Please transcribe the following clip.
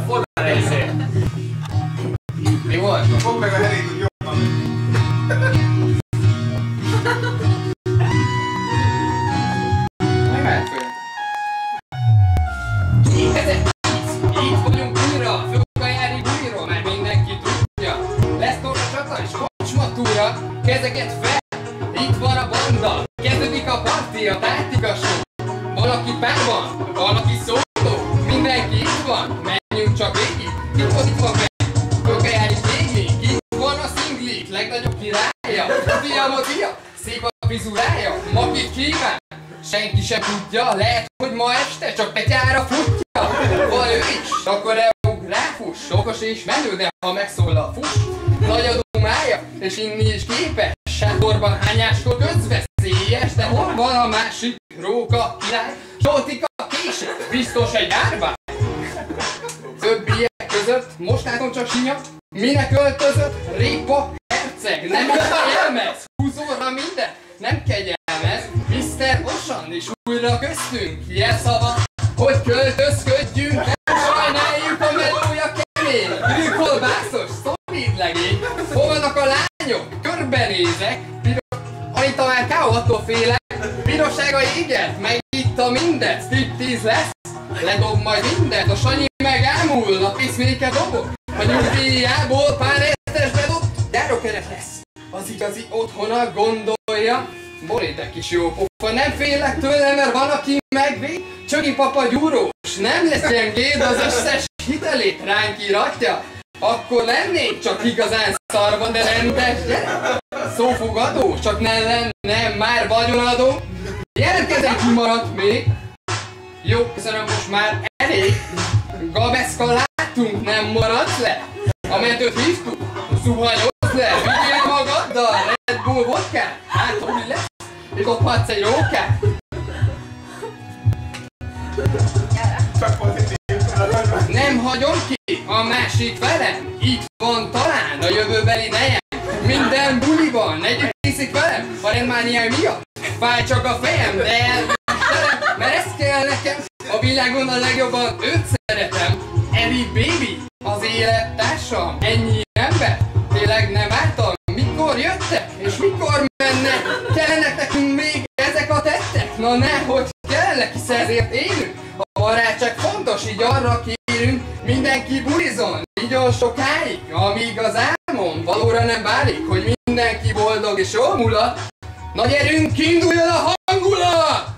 Oda részé. Mi volt? Fogd meg a herét, hogy jobban. Megállt föl. Itt vagyunk újra, Főkajári bújról, már mindenki tudja. Lesz tornacsata és kocsmatúra, kezeket fel, itt van a banda. Kezdődik a parti, a tátika show. Valaki párban, valaki szóló, mindenki itt van, menjünk csak végig. Itt van meg, Főkajári végig, itt van a szinglik, legnagyobb királya. Fia, szép a fizurája, makit kíván. Senki sem tudja, lehet, hogy ma este csak betyára futja. Van ő is, akkor ráfuss, okos és menő, de ha megszól a fuss. Nagy a dumája, és inni is képes. Sátorban hányáskor közveszélyes, de hol van a másik róka király? Zsoltika késő, biztos egy árvány. Többiek között, most látom csak sinya, minek öltözött? Répa herceg, nem is jelmez, húzóra minden, nem kegyelmez. Mr. Osan is újra köztünk, jelszava, hogy költözködjünk, nem sajnáljuk, a melója kemény. Grillkolbászos, szolid legény, hol vannak a lányok? Körbenézek, Anita már K.O. attól félek, pirossága éget, megitta mindet, striptease lesz, ledob majd mindent, a Sanyi meg ámul, a piszméke dobok, a nyugdíjából pár esztes bedob, gyárokeret lesz, az igazi otthona gondolja, borétek is jó pofa, nem félek tőle, mert van, aki megvéd, Csögi papa gyúrós, nem lesz gyengéd, az összes hitelét ránk íratja, akkor lennék csak igazán szarva, de rendes gyerek. Szófogadó, csak ne lenne már vagyonadó. Jelentkezem, ki maradt még. Jó, köszönöm, most már elég. Gabeszka láttunk, nem maradsz le. A mentőt hívtuk, zuhanyozz le. Vigyél magaddal, Red Bull vodkát. Hát, hogy lesz, és kophatsz egy rókát. Nem hagyom ki a másik velem. Itt van talán a jövőbeli nejem. Minden buliban, ne gyűjtszik velem. A rendmániám miatt fáj csak a fejem, de elviselem, mert ez kell nekem. A világon a legjobban őt szeretem. Eli baby, az élettársam. Ennyi ember, tényleg nem ártam. Mikor jöttek, és mikor mennek? Kellenek nekünk még ezek a tettek? Na nehogy kellenek, hisz ezért élünk. A barátság fontos, így arra kérünk. Mindenki bulizon, így olyan sokáig, amíg az álmom valóra nem válik, hogy mindenki boldog és jól mulat. Nagy erőnk, induljon a hangulat!